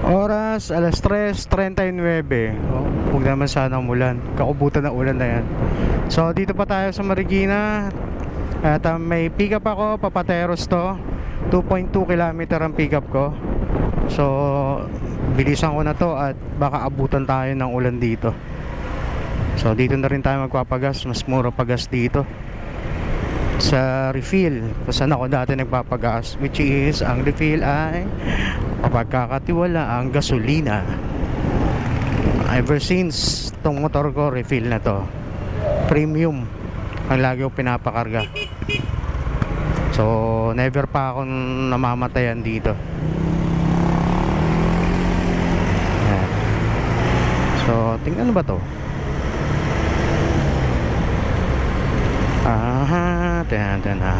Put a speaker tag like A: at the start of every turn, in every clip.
A: Oras, alas 3:39. Oh, huwag naman sana umulan. Kakubutan ng ulan na yan. So, dito pa tayo sa Marikina. At may pick up ako, Papateros to. 2.2 kilometer ang pick up ko. So, bilisan ko na to at baka abutan tayo ng ulan dito. So, dito na rin tayo magpapagas. Mas mura pagas dito sa refill kung saan ako dati nagpapagas, which is ang refill ay mapagkakatiwala ang gasolina. Ever since tong motor ko, refill na to, premium ang lagi ko pinapakarga. So never pa akong namamatayan dito. Ayan. So tingnan ba to? Tingnan na,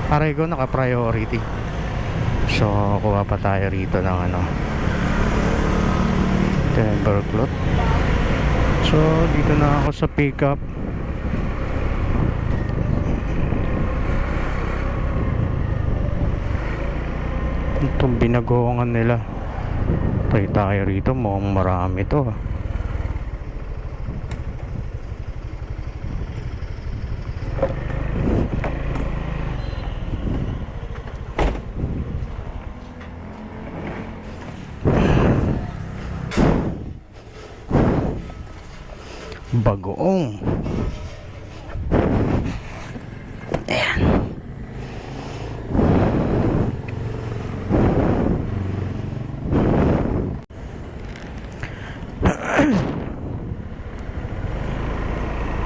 A: pareho ko naka-priority. So kuha pa tayo rito ng temper cloth. So dito na ako sa pickup. Itong binagoongan nila, tayo rito, mukhang marami to. Bagoong. Ayan.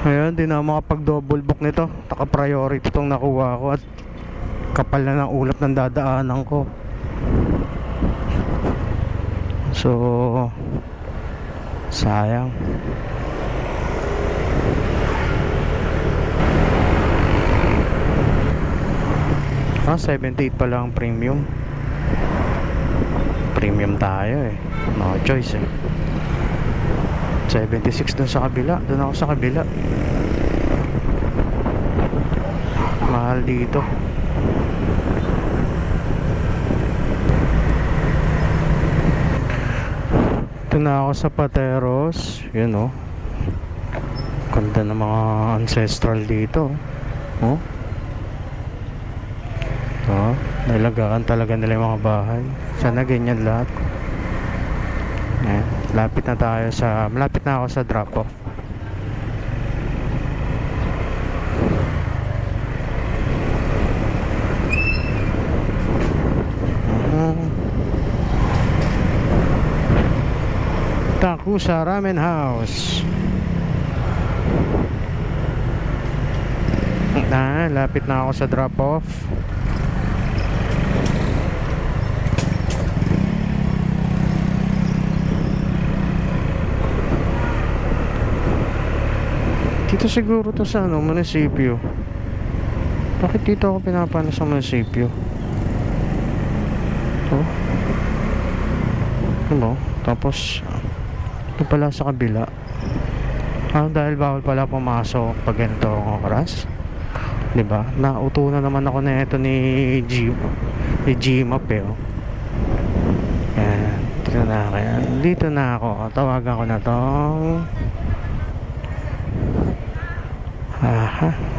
A: Ayan, di na makapag double book nito. Taka priority itong nakuha ko at kapal na ng ulap ng dadaanan ko. So sayang. 78 pa lang premium. Premium tayo eh. No choice eh. 76 dun sa kabila. Dun ako sa kabila. Mahal dito. Ito na ako sa Pateros. Yun oh. Ganda ng mga ancestral dito. Oh. Oh, nalagaan talaga nila yung mga bahay. Sana ganyan lahat. Malapit na ako sa drop off. Takusa Ramen House. Lapit na ako sa drop off. Dito siguro to sa munisipyo. Bakit dito ako pinapano sa munisipyo? Tapos ito pala sa kabila. Dahil bawal pala pumasok pag ganito ang oras, diba? Nauto na naman ako na ito ni Gmap eh. Yan, dito na ako. Tawagan ko na tong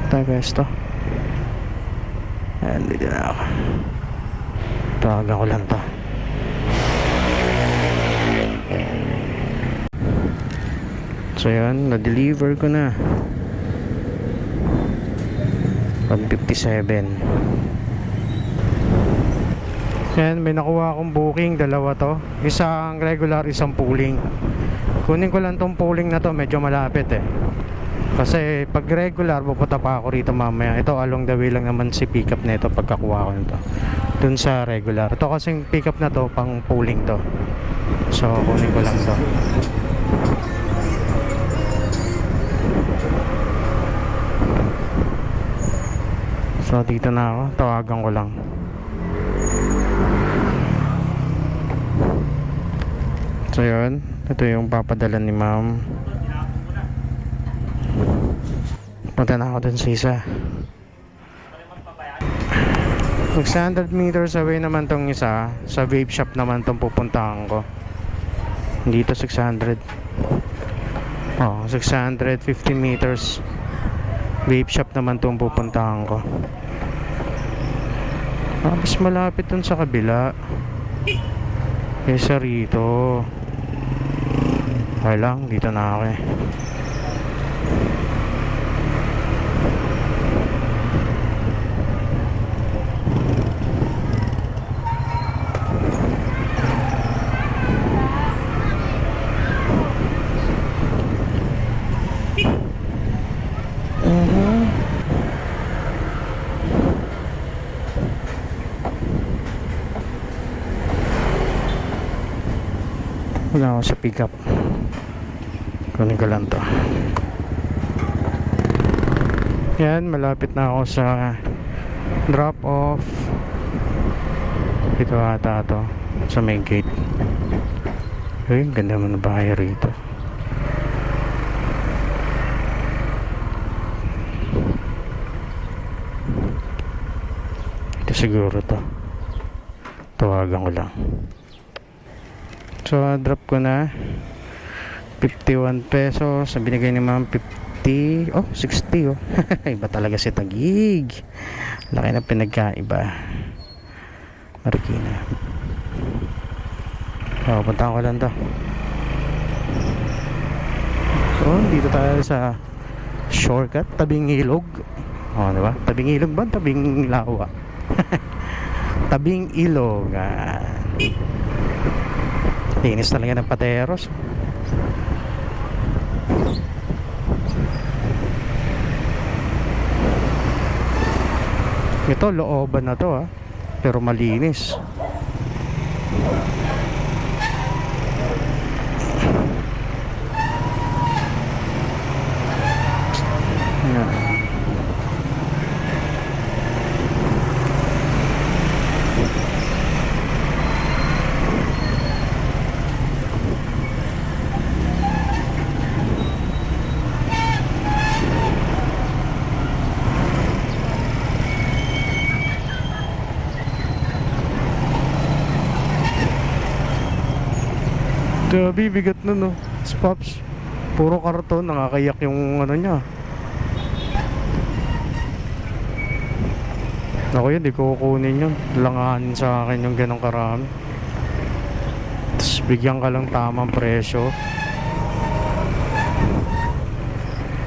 A: tayo besto. Ayan, dito na ako. Tawagan ko lang to. So yan, na-deliver ko na 157. Yan, may nakuha akong booking, dalawa to. Isang regular, isang pooling. Kunin ko lang tong pooling na to, medyo malapit eh. Kasi pag regular, pupunta pa ako rito mamaya. Ito along the way lang naman si pickup na ito pagkakuha ko nito dun sa regular. Ito kasing pickup na to, pang pooling to. So kunin ko lang to. So dito na ako, tawagan ko lang. So yun, ito yung papadala ni ma'am. Punta na ako dun sa isa. 600 meters away naman tong isa. Sa vape shop naman tong pupuntahan ko. Dito 600. Oh, 650 meters. Vape shop naman tong pupuntahan ko. Mas malapit dun sa kabila kaysa rito. Okay lang, dito na ako eh. Wala ako sa pick up. Kunin ko lang to. Yan, malapit na ako sa drop off. Ito ata to, sa main gate. Ay, ganda mo na bahay rito. Ito siguro to. Tawagan ko lang. So, drop ko na 51 pesos. Ang binigay ni ma'am 50. Oh, 60 oh. Iba talaga si Taguig. Laki na pinagkaiba. Marikina. Oh, punta ko lang to. So, dito tayo sa shortcut, tabing ilog. Oh, di ba? Tabing ilog ba? Tabing lawa. Tabing ilog. Linis talaga ng Pateros. Ito looban na to pero malinis. Yan. Grabe, bigat na no. Spops. Puro karton, nakakayak yung ano niya. Ako yun, di ko kukunin yun. Langanin sa akin yung ganong karami. Tapos bigyan ka lang tamang presyo.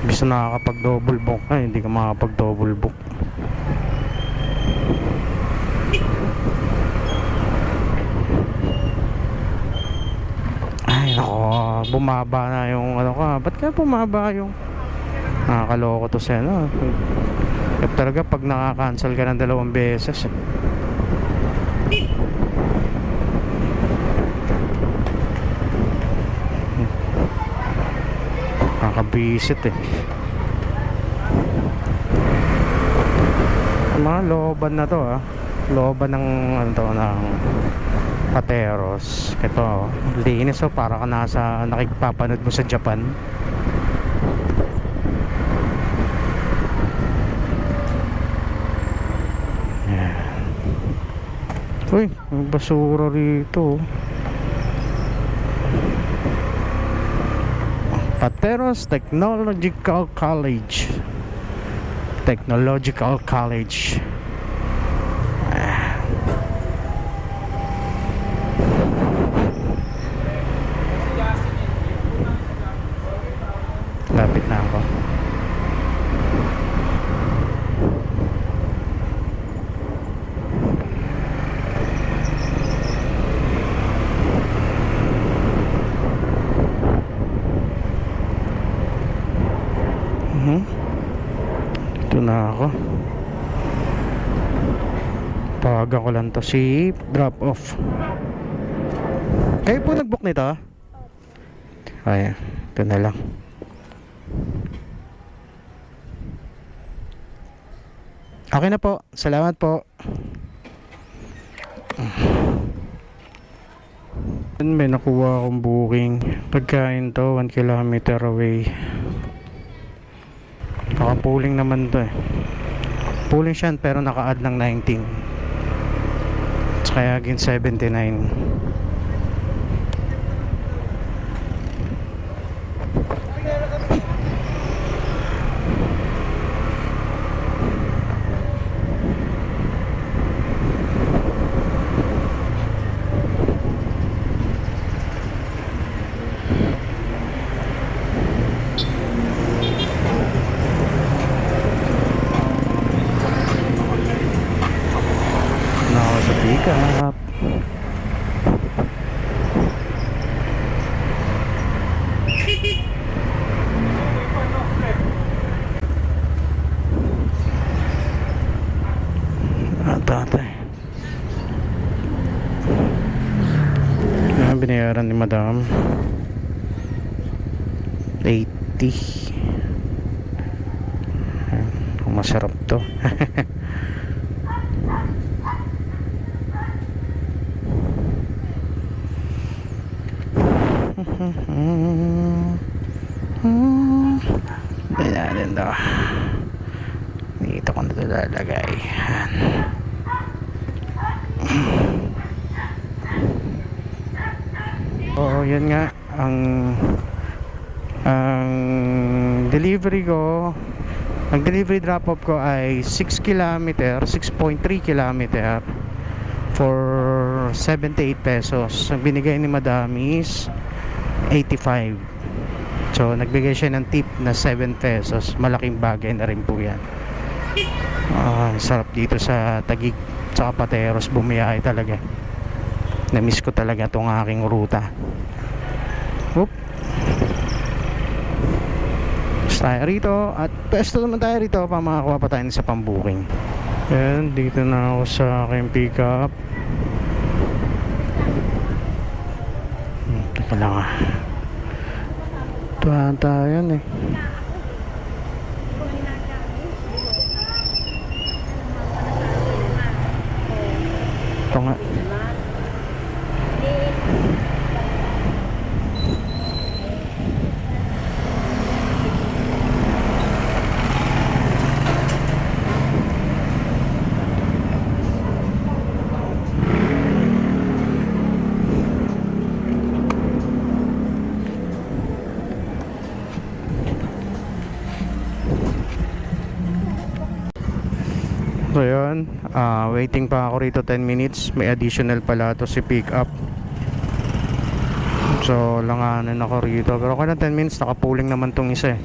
A: Bisa nakakapag double book na, hindi ka makakapag double book. Ay nako, bumaba na yung ano ka. Ba't kaya bumaba yung nakakaloko to siya no? Talaga pag nakakancel ka ng 2 beses nakakabisit mga looban na to looban ng ano to, ng Pateros. Ito linis para ka nasa nakikipapanood mo sa Japan. Uy, may basura rito. Pateros Technological College. Technological College. Lapit na ako. Ito na ako. Tawagan ko lang to si drop off. Kayo po nag-book nito? Ay, ito na lang. Okay na po. Salamat po. May nakuha akong booking. Pagkain to 1 kilometer away. Naka-pooling naman to Pooling siya pero naka-add ng 19. Kaya aging 79. Ako sa pick up. Tatay. Yan, binayaran ni madam 80. Ayan, kung masarap to. Yan daw. Dito ko na ito lalagay. Yan. Oo, yan nga ang delivery ko, ang delivery drop off ko ay 6 km, 6.3 km for 78 pesos. Ang binigay ni madam is 85. So nagbigay siya ng tip na 7 pesos. Malaking bagay na rin po yan. Sarap dito sa Taguig tsaka Pateros bumiyahe talaga. Na-miss ko talaga itong aking ruta. Oop. Tayo rito at pwesto naman tayo rito para makakuha pa tayo sa pambuking. Ayan, dito na ako sa aking pick up. Teka lang ah. Ito ata yan eh. Ito nga. So yun, waiting pa ako rito 10 minutes. May additional pala to si pick up. So langanan ako rito. Pero kung na 10 minutes, nakapuling naman tong isa eh.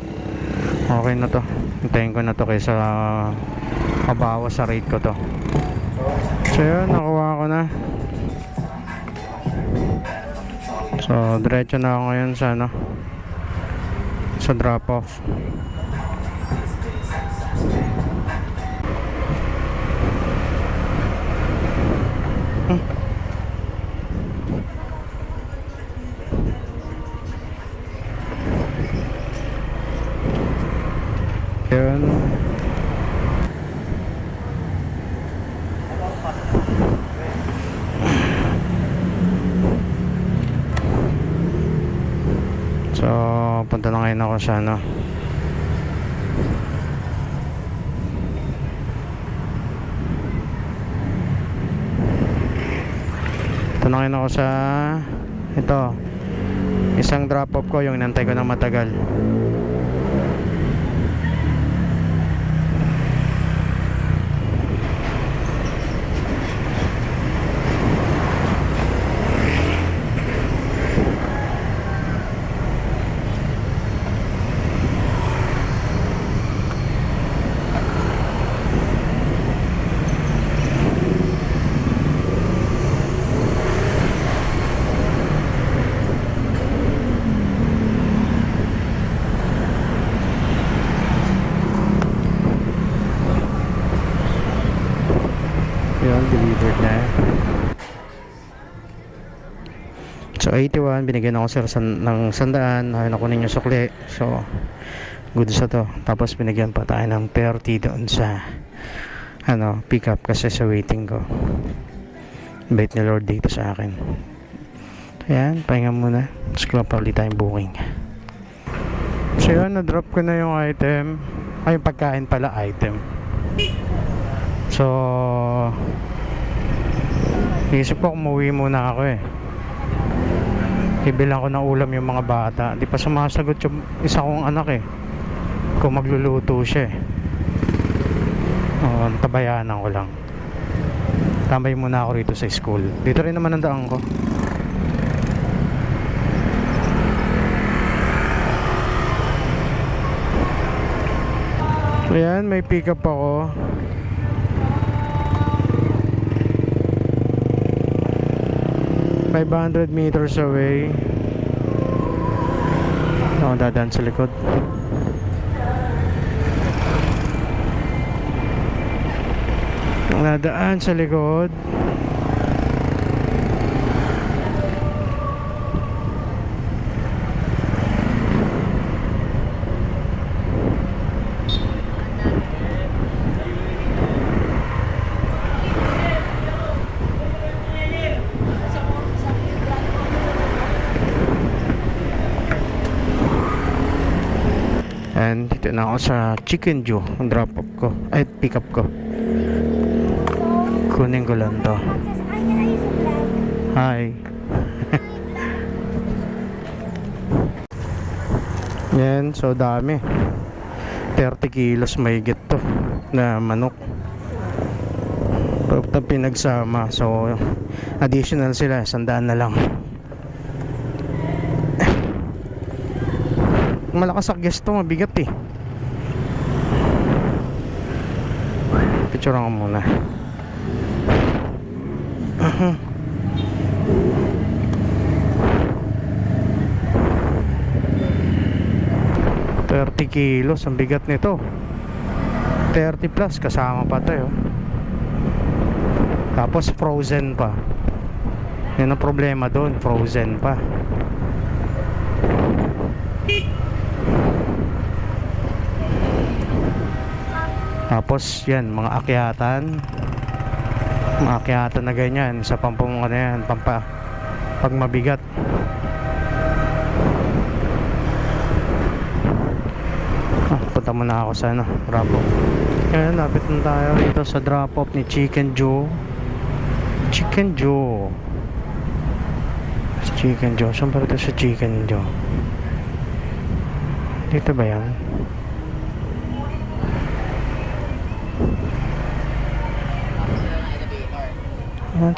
A: Okay na to. Hintayin ko na to kaysa kabawas sa rate ko to. So yun, nakuha ko na. So diretso na ako ngayon sa ano, sa drop off. Yun. So punta na ngayon ako sa ano, punta na ngayon ako sa ito, isang drop off ko yung inantay ko ng matagal. Yun, delivered na. So 81, binigyan ako sir ng 100. Ayun ako ninyo sukli. So good sa to. Tapos binigyan pa tayo ng 30 doon sa ano, pick up kasi sa waiting ko. Bait ni Lord dito sa akin. Ayan, pahinga muna. Tapos kuha pa ulit tayong booking. So yun, na-drop ko na yung item. Ay, yung pagkain pala item. So Isip ko umuwi muna ako eh. Ibilang ko ng ulam yung mga bata. Di pa sumasagot yung isa kong anak eh. Kung magluluto siya eh. Oo, tabayanan ko lang. Tambay muna ako rito sa school. Dito rin naman ang daan ko. Ayan, may pick up ako. $500 meters away. Ako dadaan sa likod. Nadaan sa likod. And dito na ako sa Chicken Joe. Ang drop off ko, ay pick up ko. Kunin ko lang to. Hi. Yan, so dami. 30 kilos mahigit to na manok. Pag pinagsama, so additional sila, 100 na lang. Malakas akgyas to, mabigat eh. Picturean ko muna. 30 kilos ang bigat nito. 30 plus kasama pa to. Tapos frozen pa. Yan ang problema doon, frozen pa. Tapos yan, mga akyatan na ganyan sa pampung ano yan, pag mabigat. Punta muna ako sa drop off. Kaya lapit na tayo dito sa drop off ni Chicken Joe. Chicken Joe. Saan pa ito sa Chicken Joe? Dito ba yan?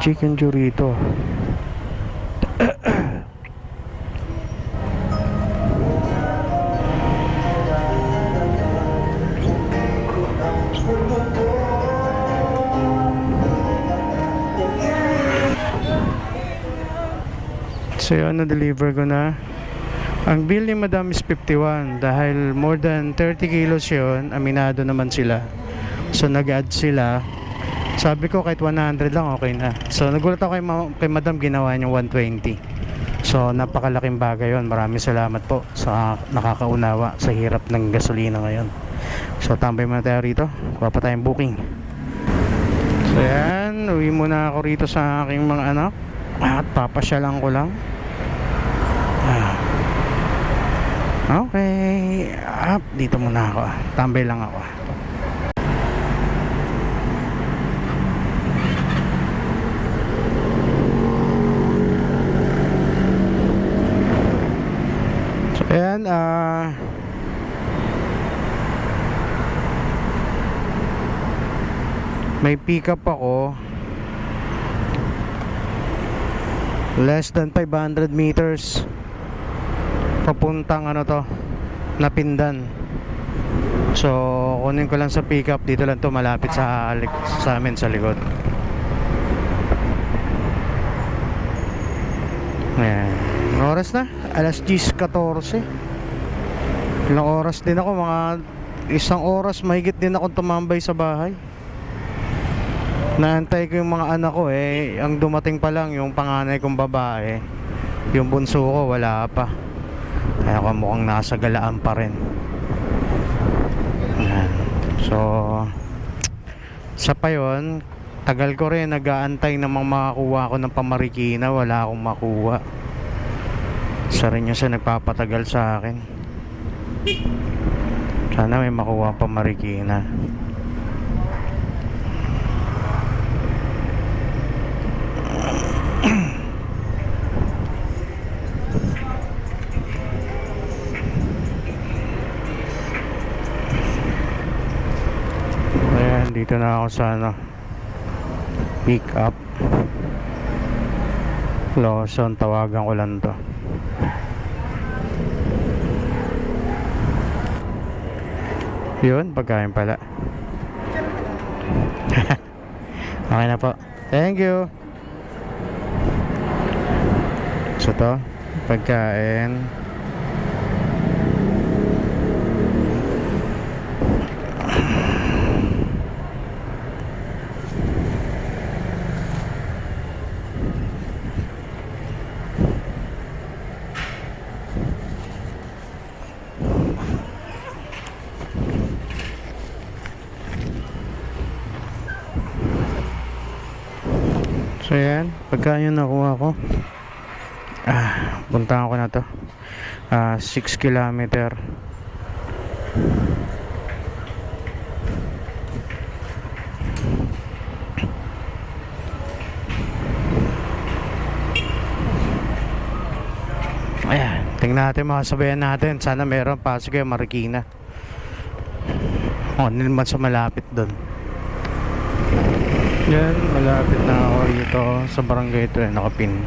A: Chicken Joe rito. So yun, na-deliver ko na. Ang bill ni Madam is 51 dahil more than 30 kilos yun. Aminado naman sila. So nag-add sila. Sabi ko kahit 100 lang okay na. So nagulat ako kay Madam, ginawa niya 120. So napakalaking bagay yun. Maraming salamat po sa nakakaunawa sa hirap ng gasolina ngayon. So tambay muna tayo rito. Kuha pa tayong booking. So yan, uwi muna ako rito sa aking mga anak. At papasyalan ko lang. Okay. Dito muna ako. Tambay lang ako. So ayan, may pick up ako. Less than 500 meters papuntang Napindan. So kunin ko lang sa pick up. Dito lang to, malapit sa amin sa likod. Ayan. Oras na, alas 10:14. Ilang oras din ako, mga 1 oras mahigit din ako tumambay sa bahay. Naantay ko yung mga anak ko ang dumating pa lang yung panganay kong babae. Yung bunso ko wala pa. Kaya ako mukhang nasa galaan pa rin. Ayan. So sa pa yun, tagal ko rin nag-aantay ng mga makakuha ko ng pamarikina. Wala akong makuha. Isa rin yung sa nagpapatagal sa akin. Sana may makuha pamarikina. Dito na ako sa ano, pick up Lawson, tawagan ko lang to. Yun, pagkain pala. Okay na po, thank you. So to, pagkain. So yan, pagkain yung nakuha ko. Puntahan ko na to. 6 kilometer. Ayan, tingnan natin mga sabayan natin. Sana meron pasok yung Marikina. Ano naman sa malapit doon. Yan, malapit na ako dito sa barangay ito, nakapin.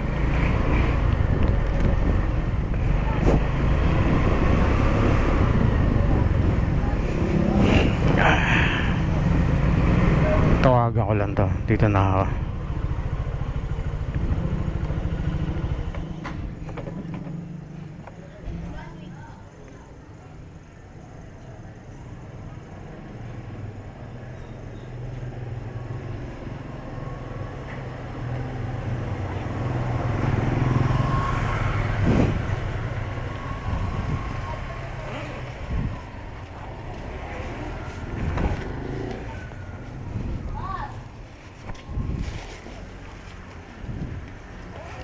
A: Tawagan ko lang to, dito na ako.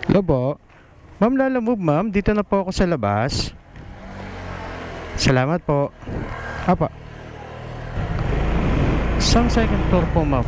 A: Hello po. Ma'am, lalamove ma'am. Dito na po ako sa labas. Salamat po. Apa. Isang second floor po ma'am.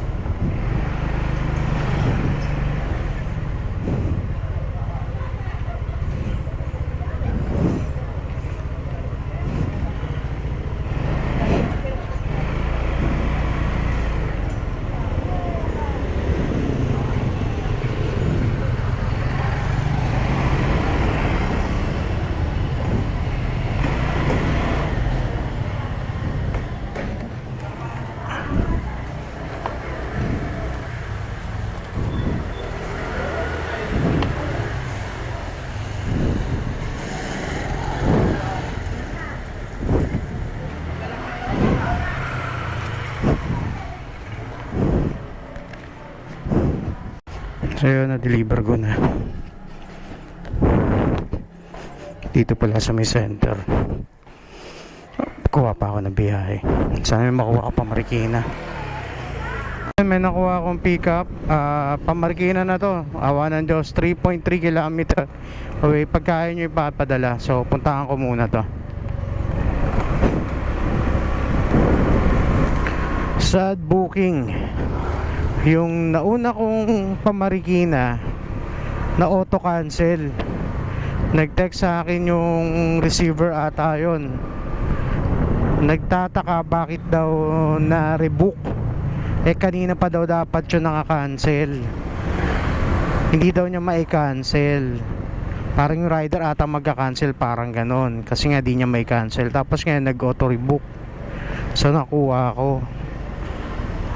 A: So yun, na-deliver ko na. Dito pala sa may center. Kuha pa ako ng biyahe. Sana may makuha ka pa Marikina. May nakuha akong pick up. Pa-Marikina na to. Awa ng Diyos, 3.3 km away. Pagkain nyo ipapadala. So puntahan ko muna to. Sad booking. Yung nauna kong pa-Marikina na auto cancel. Nag-text sa akin yung receiver ata yun. Nagtataka bakit daw na rebook. Kanina pa daw dapat yun naka-cancel. Hindi daw niya mai-cancel. Parang yung rider ata magka-cancel, parang ganon. Kasi nga di niya mai-cancel. Tapos nga nag-auto rebook. So nakuha ako.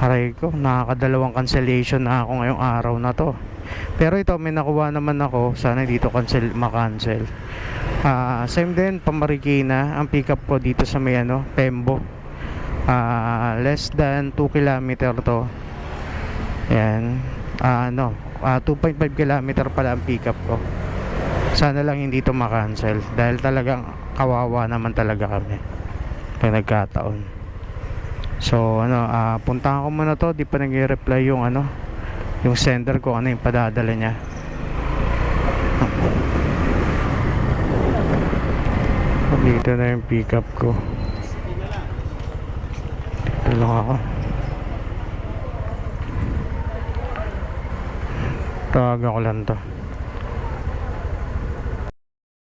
A: Aray ko, nakakadalawang cancellation na ako ngayong araw na to. Pero ito, may nakuha naman ako. Sana dito ma-cancel. Same din, pa-Marikina. Ang pick up ko dito sa may Pembo. Less than 2 km to. Yan. 2.5 km pala ang pick up ko. Sana lang hindi to ma-cancel. Dahil talagang kawawa naman talaga kami pag nagkataon. So puntahan ko muna to. Di pa nag-reply yung yung sender ko, yung padadala niya. Dito na yung pick up ko. Dito lang ako. Tawagan ko lang to.